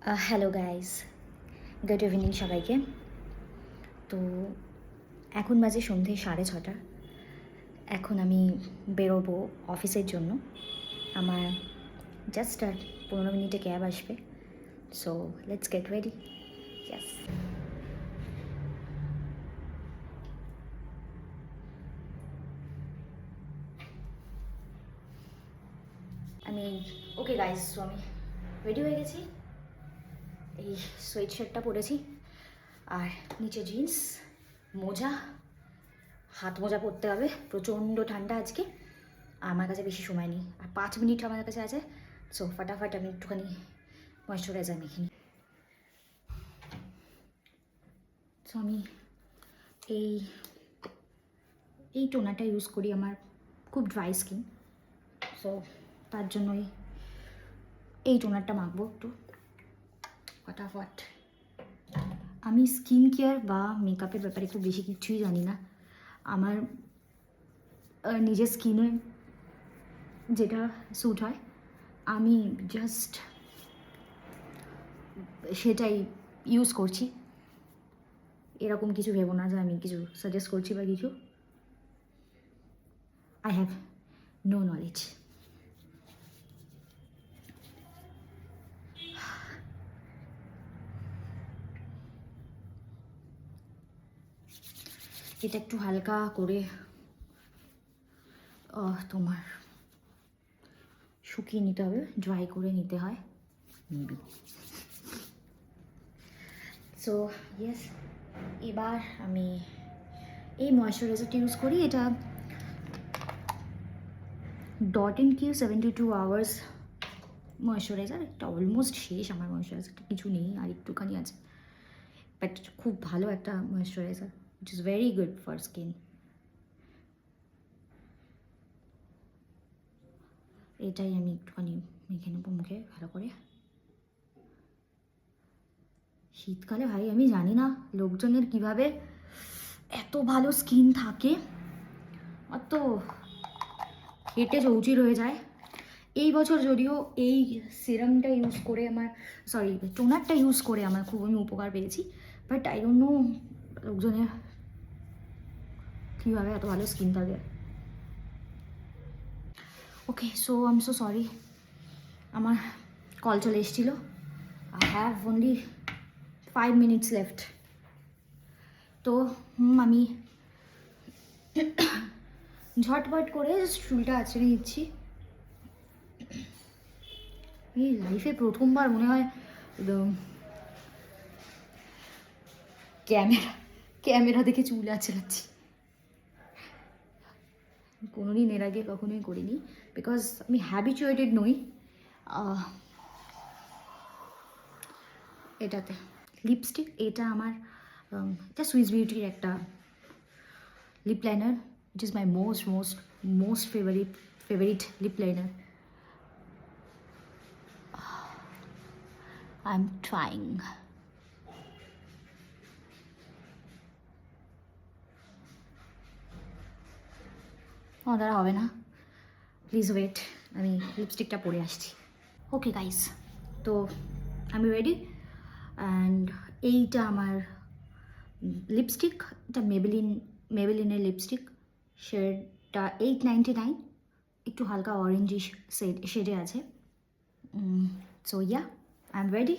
Hello guys, good evening সবাইকে। তো এখন বাজে সন্ধে 6:30। এখন আমি বেরোবো অফিসের জন্য। আমার জাস্ট আর 15 মিনিটে ক্যাব আসবে। So let's get ready. Yes, আমি ওকে গাইস, সো আমি রেডি হয়ে গেছি। এই সোয়েট শার্টটা পরেছি আর নিচে জিন্স, মোজা, হাত মোজা পরতে হবে। প্রচণ্ড ঠান্ডা আজকে, আমার কাছে বেশি সময় নেই, আর 5 মিনিট আমার কাছে আছে। সো ফাটাফাট আমি একটুখানি ময়শ্চারাইজার মেখে নিই। সো আমি এই এই টোনারটা ইউজ করি, আমার খুব ড্রাই স্কিন। সো তার জন্যই এই টোনারটা মাখবো একটু ফটাফট। আমি স্কিন কেয়ার বা মেকআপের ব্যাপারে খুব বেশি কিছুই জানি না। আমার নিজের স্কিনে যেটা স্যুট হয় আমি জাস্ট সেটাই ইউজ করছি। এরকম কিছু ভেবো না যে আমি কিছু সাজেস্ট করছি বা কিছু। I have no knowledge. এটা একটু হালকা করে তোমার শুকিয়ে নিতে হবে, ড্রাই করে নিতে হয় মেবি। সো ইয়েস, এবার আমি এই ময়শ্চারাইজারটা ইউজ করি। এটা dot and Q 72 hours moisturiser. এটা অলমোস্ট শেষ আমার ময়শ্চারাইজারটা, কিছু নেই আর একটুখানি আছে। বাট খুব ভালো একটা moisturiser, it is very good for skin. এটাই আমি একটুখানি মেখে নেবো মুখে ভালো করে। শীতকালে ভাই আমি জানি না লোকজনের কিভাবে এত ভালো স্কিন থাকে, অত হেঁটে চৌচির হয়ে যায়। এই বছর যদিও এই সিরামটা ইউজ করে টোনারটা ইউজ করে আমার খুব আমি উপকার পেয়েছি। বাট আই ডোন্ট নো লোকজনের কীভাবে এত ভালো স্কিন থাকে। Okay, so I am so sorry, আমার কল চলে এসেছিলো। I have only 5 minutes left. তো আমি ঝটপট করে চুলটা আঁচড়ে নিচ্ছি। এই লাইফে প্রথমবার মনে হয় ক্যামেরা দেখে চুল আঁচড়াচ্ছি। কোনোদিন এর আগে কখনোই করিনি, বিকজ আমি হ্যাবিচুয়েটেড নই এটাতে। লিপস্টিক, এটা আমার এটা সুইস বিউটির একটা lip liner. It is my most favourite lip liner. I am trying. দ্বারা হবে না, প্লিজ ওয়েট, আমি লিপস্টিকটা পরে আসছি। ওকে গাইস, তো আমি রেডি। অ্যান্ড এইটা আমার লিপস্টিক, এটা মেবেলিনের লিপস্টিক। শেডটা 899, একটু হালকা অরেঞ্জিশ শেডে আছে। So yeah, I am ready.